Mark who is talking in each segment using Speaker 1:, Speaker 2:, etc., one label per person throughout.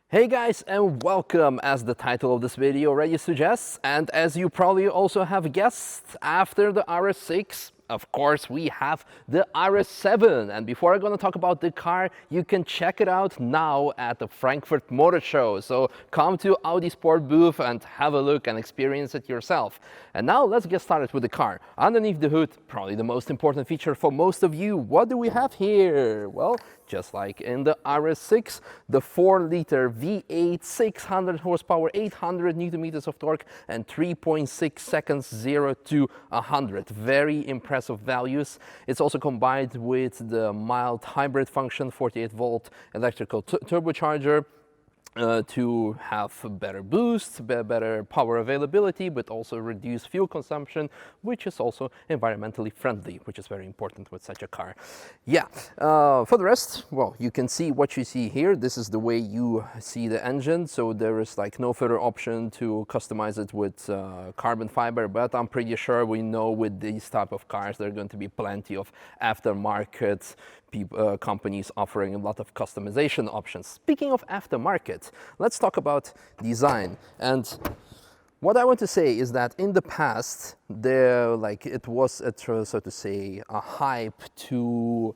Speaker 1: Hey guys, and welcome, as the title of this video already suggests, and as you probably also have guessed, after the RS6, of course, we have the RS7. And before I'm gonna talk about the car, you can check it out now at the Frankfurt Motor Show. So come to Audi Sport booth and have a look and experience it yourself. And now let's get started with the car. Underneath the hood, probably the most important feature for most of you, what do we have here? Well, just like in the RS6, the 4-liter V8, 600 horsepower, 800 newton meters of torque, and 3.6 seconds 0 to 100. Very impressive values. It's also combined with the mild hybrid function, 48-volt electrical turbocharger, to have better boost, better power availability, but also reduce fuel consumption, which is also environmentally friendly, which is very important with such a car. Yeah, for the rest, well, you can see what you see here. This is the way you see the engine, so there is like no further option to customize it with carbon fiber, but I'm pretty sure we know with these type of cars there are going to be plenty of aftermarket companies offering a lot of customization options. Speaking of aftermarket, let's talk about design. And what I want to say is that in the past, it was so to say a hype to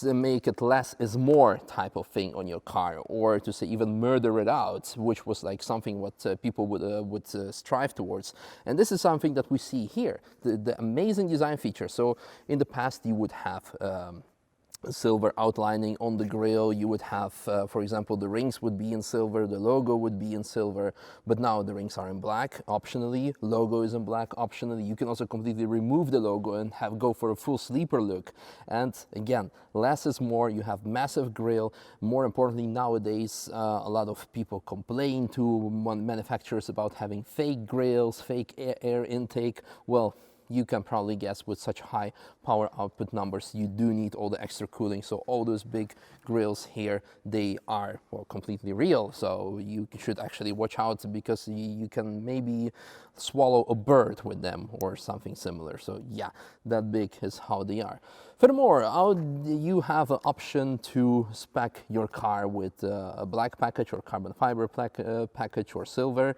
Speaker 1: make it less is more type of thing on your car, or to say even murder it out, which was like something what people would strive towards. And this is something that we see here, the amazing design feature. So in the past you would have silver outlining on the grille. You would have, for example, the rings would be in silver, the logo would be in silver, but now the rings are in black optionally, logo is in black optionally. You can also completely remove the logo and go for a full sleeper look. And again, less is more. You have massive grille. More importantly, nowadays a lot of people complain to manufacturers about having fake grilles, fake air intake. Well, you can probably guess with such high power output numbers, you do need all the extra cooling. So all those big grills here, they are, well, completely real. So you should actually watch out, because you can maybe swallow a bird with them or something similar. So yeah, that big is how they are. Furthermore, you have an option to spec your car with a black package or carbon fiber package or silver.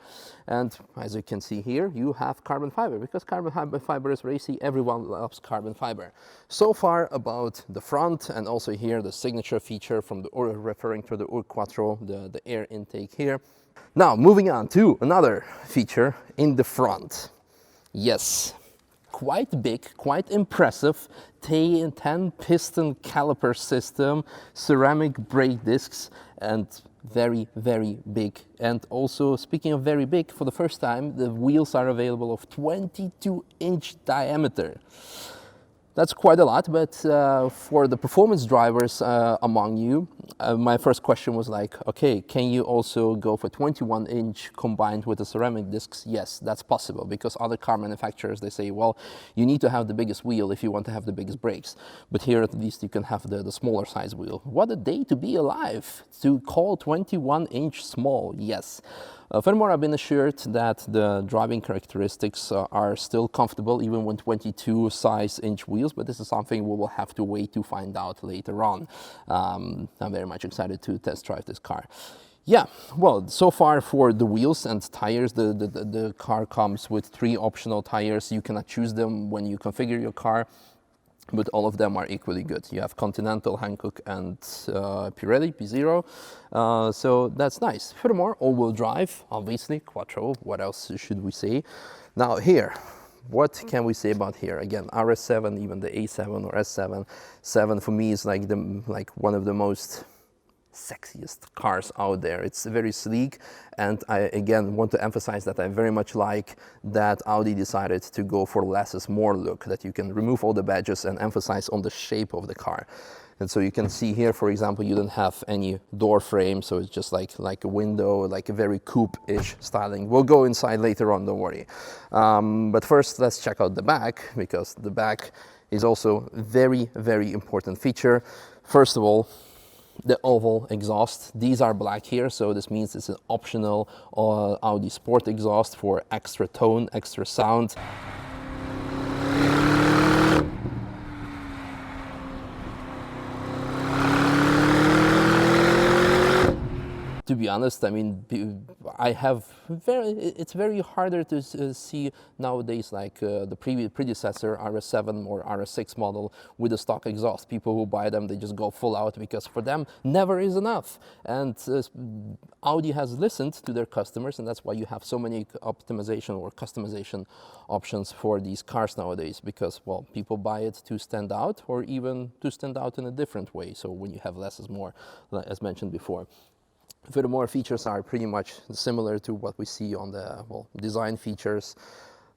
Speaker 1: And as you can see here, you have carbon fiber, because carbon fiber is racy. Everyone loves carbon fiber. So far about the front, and also here the signature feature from the referring to the Ur Quattro, the air intake here. Now moving on to another feature in the front. Yes, quite big, quite impressive 10-piston caliper system, ceramic brake discs, and very, very big. And also, speaking of very big, for the first time, the wheels are available of 22-inch diameter. That's quite a lot, but for the performance drivers among you, my first question was like, okay, can you also go for 21-inch combined with the ceramic discs? Yes, that's possible, because other car manufacturers, they say, well, you need to have the biggest wheel if you want to have the biggest brakes. But here at least you can have the smaller size wheel. What a day to be alive, to call 21-inch small, yes. Furthermore, I've been assured that the driving characteristics are still comfortable even with 22-inch wheels, but this is something we will have to wait to find out later on. I'm very much excited to test drive this car. Yeah, well, so far for the wheels and tires, the car comes with 3 optional tires. You cannot choose them when you configure your car, but all of them are equally good. You have Continental, Hankook, and Pirelli P0, so that's nice. Furthermore, all-wheel drive, obviously, Quattro, what else should we say? Now here, what can we say about here? Again, RS7, even the A7 or S7, 7 for me is like one of the most sexiest cars out there. It's very sleek, and I again want to emphasize that I very much like that Audi decided to go for less is more look, that you can remove all the badges and emphasize on the shape of the car. And so you can see here, for example, you don't have any door frame, so it's just like a window, like a very coupe-ish styling. We'll go inside later on, don't worry. But first, let's check out the back, because the back is also very, very important feature. First of all, the oval exhaust. These are black here, so this means it's an optional Audi Sport exhaust for extra tone, extra sound. to be honest, I mean, it's very harder to see nowadays like the predecessor RS7 or RS6 model with a stock exhaust. People who buy them, they just go full out because for them never is enough. And Audi has listened to their customers, and that's why you have so many optimization or customization options for these cars nowadays, because, well, people buy it to stand out or even to stand out in a different way. So when you have less is more, as mentioned before. Furthermore, features are pretty much similar to what we see on the, well, design features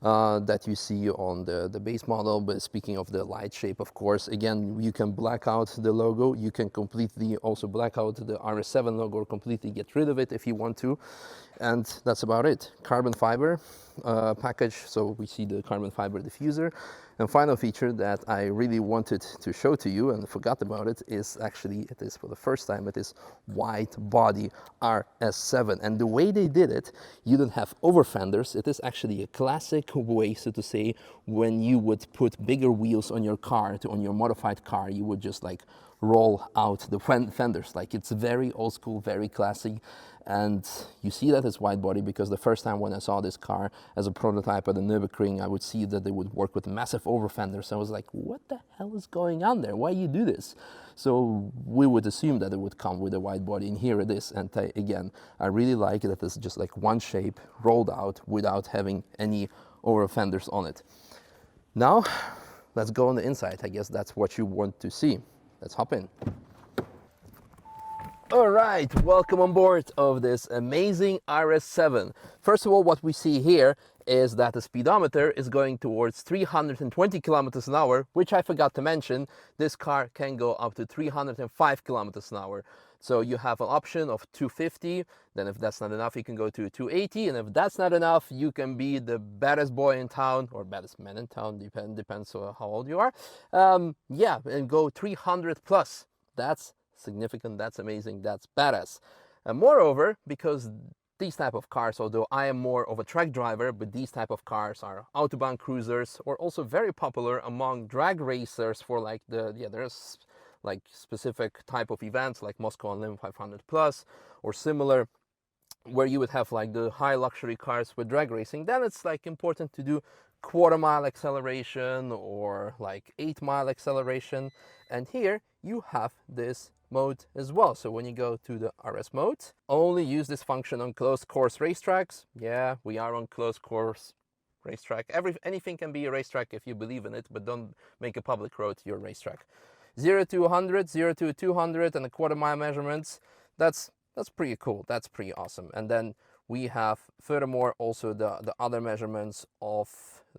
Speaker 1: that you see on the base model. But speaking of the light shape, of course, again, you can black out the logo. You can completely also black out the RS7 logo or completely get rid of it if you want to. And that's about it. Carbon fiber package, so we see the carbon fiber diffuser. And final feature that I really wanted to show to you and forgot about it is actually, it is for the first time, it is wide body RS7. And the way they did it, you don't have over fenders. It is actually a classic way, so to say, when you would put bigger wheels on your car, on your modified car, you would just like roll out the fenders. Like, it's very old school, very classy. And you see that it's wide body because the first time when I saw this car as a prototype at the Nürburgring, I would see that they would work with massive over fenders. I was like, what the hell is going on there? Why you do this? So we would assume that it would come with a wide body, and here it is. And again, I really like that it's just like one shape rolled out without having any over fenders on it. Now, let's go on the inside. I guess that's what you want to see. Let's hop in. All right, welcome on board of this amazing RS7. First of all, what we see here is that the speedometer is going towards 320 kilometers an hour, which I forgot to mention. This car can go up to 305 kilometers an hour. So you have an option of 250, then if that's not enough, you can go to 280, and if that's not enough, you can be the baddest boy in town, or baddest man in town, depends on how old you are. Yeah, and go 300 plus. That's significant, that's amazing, that's badass. And moreover, because these type of cars, although I am more of a track driver, but these type of cars are autobahn cruisers, or also very popular among drag racers for like there's like specific type of events like Moscow Unlimited 500 plus or similar, where you would have like the high luxury cars with drag racing. Then it's like important to do quarter-mile acceleration or like 8-mile acceleration. And here you have this mode as well. So when you go to the RS mode, only use this function on closed course racetracks. Yeah, we are on closed course racetrack. Anything can be a racetrack if you believe in it, but don't make a public road your racetrack. 0 to 100, 0 to 200 and a quarter-mile measurements. That's pretty cool. That's pretty awesome. And then we have furthermore also the other measurements of,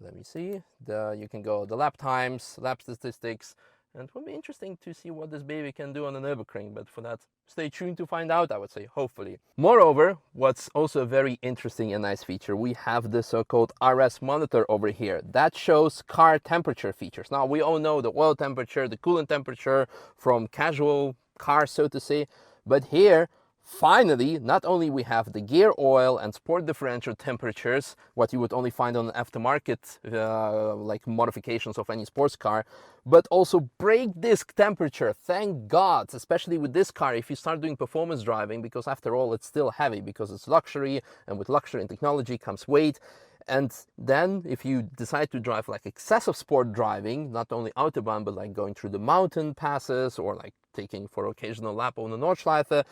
Speaker 1: let me see, you can go the lap times, lap statistics, and it will be interesting to see what this baby can do on the Nürburgring, but for that, stay tuned to find out, I would say, hopefully. Moreover, what's also a very interesting and nice feature, we have the so-called RS monitor over here. That shows car temperature features. Now, we all know the oil temperature, the coolant temperature from casual cars, so to say, but here, finally, not only we have the gear oil and sport differential temperatures, what you would only find on aftermarket like modifications of any sports car, but also brake disc temperature. Thank God, especially with this car, if you start doing performance driving, because after all, it's still heavy because it's luxury, and with luxury and technology comes weight. And then if you decide to drive like excessive sport driving, not only Autobahn, but like going through the mountain passes or like taking for occasional lap on the Nordschleife,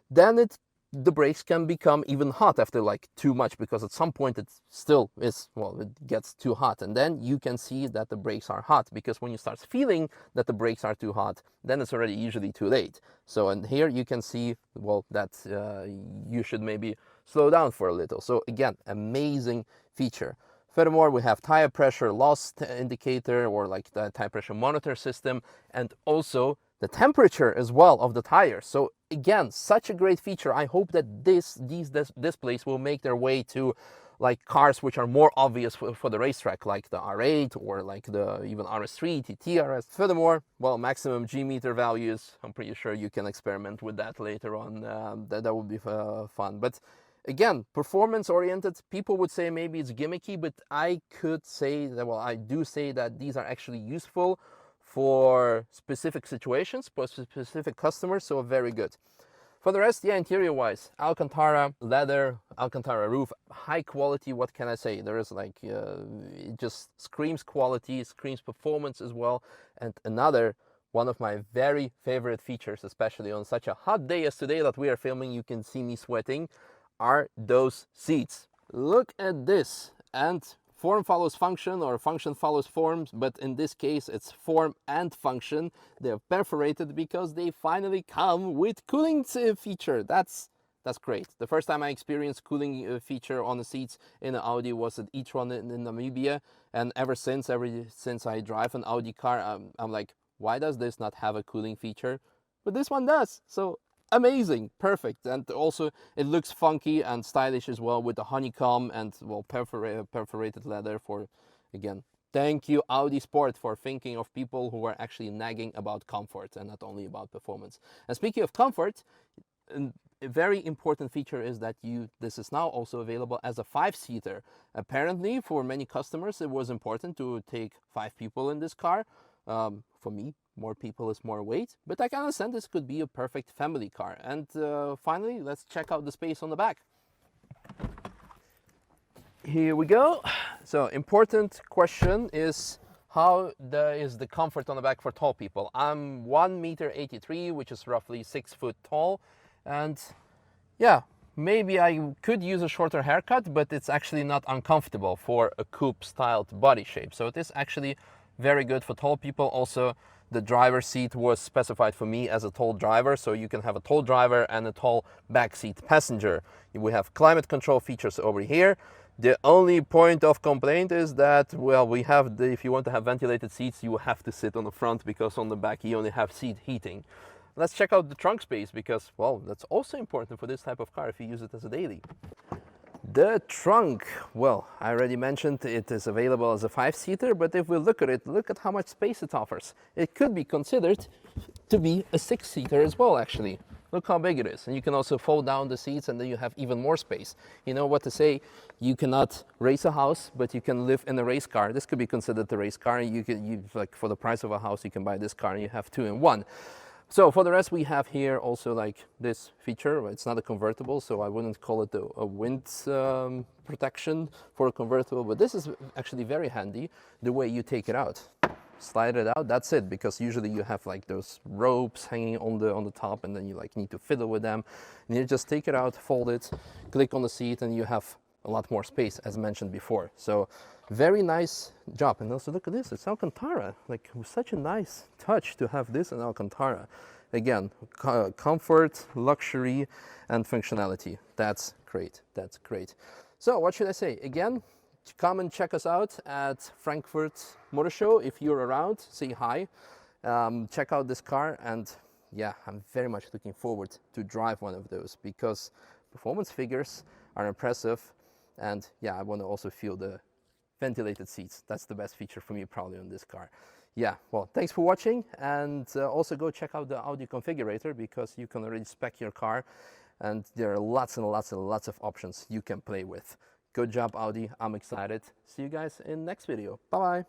Speaker 1: then the brakes can become even hot after like too much, because at some point it still is, well, it gets too hot, and then you can see that the brakes are hot, because when you start feeling that the brakes are too hot, then it's already usually too late. So, and here you can see, well, that you should maybe slow down for a little. So again, amazing feature. Furthermore, we have tire pressure loss indicator, or like the tire pressure monitor system, and also the temperature as well of the tires. So again, such a great feature. I hope that these displays will make their way to like cars which are more obvious for the racetrack, like the R8 or like the even RS3, TT RS. Furthermore, well, maximum G meter values, I'm pretty sure you can experiment with that later on. That would be fun. But again, performance oriented, people would say maybe it's gimmicky, but I could say that, well, I do say that these are actually useful for specific situations, for specific customers, so very good. For the rest, yeah, interior-wise, Alcantara leather, Alcantara roof, high quality. What can I say? There is like, it just screams quality, screams performance as well. And another one of my very favorite features, especially on such a hot day as today that we are filming, you can see me sweating, are those seats. Look at this. And form follows function, or function follows forms, but in this case it's form and function. They're perforated because they finally come with cooling feature. That's great. The first time I experienced cooling feature on the seats in an Audi was at e-tron in Namibia, and ever since I drive an Audi car, I'm like, why does this not have a cooling feature? But this one does. So amazing, perfect. And also it looks funky and stylish as well with the honeycomb and, well, perforated leather. For, again, thank you Audi Sport for thinking of people who are actually nagging about comfort and not only about performance. And speaking of comfort, a very important feature is that this is now also available as a 5-seater. Apparently for many customers it was important to take 5 people in this car. For me, more people is more weight, but I can understand this could be a perfect family car. And finally, let's check out the space on the back. Here we go. So important question is, how is the comfort on the back for tall people? I'm 1.83 m, which is roughly 6 foot tall. And yeah, maybe I could use a shorter haircut, but it's actually not uncomfortable for a coupe styled body shape. So it is actually very good for tall people. Also, the driver's seat was specified for me as a tall driver, so you can have a tall driver and a tall backseat passenger. We have climate control features over here. The only point of complaint is that, well, we have if you want to have ventilated seats, you have to sit on the front, because on the back you only have seat heating. Let's check out the trunk space, because, well, that's also important for this type of car if you use it as a daily. The trunk, well, I already mentioned it is available as a 5-seater, but if we look at it, look at how much space it offers. It could be considered to be a 6-seater as well, actually. Look how big it is. And you can also fold down the seats, and then you have even more space. You know what to say, you cannot race a house, but you can live in a race car. This could be considered a race car. Like, for the price of a house, you can buy this car and you have 2 in 1. So for the rest, we have here also like this feature. It's not a convertible, so I wouldn't call it a wind protection for a convertible, but this is actually very handy, the way you take it out. Slide it out, that's it, because usually you have like those ropes hanging on the top, and then you like need to fiddle with them. And you just take it out, fold it, click on the seat, and you have a lot more space, as mentioned before. So very nice job. And also look at this, it's Alcantara. Like, such a nice touch to have this in Alcantara. Again, comfort, luxury, and functionality. That's great, that's great. So what should I say? Again, come and check us out at Frankfurt Motor Show. If you're around, say hi. Check out this car, and yeah, I'm very much looking forward to drive one of those, because performance figures are impressive. And yeah, I want to also feel the ventilated seats. That's the best feature for me probably on this car. Yeah, well, thanks for watching, and also go check out the Audi configurator, because you can already spec your car, and there are lots and lots and lots of options you can play with. Good job, Audi. I'm excited. See you guys in next video. Bye-bye.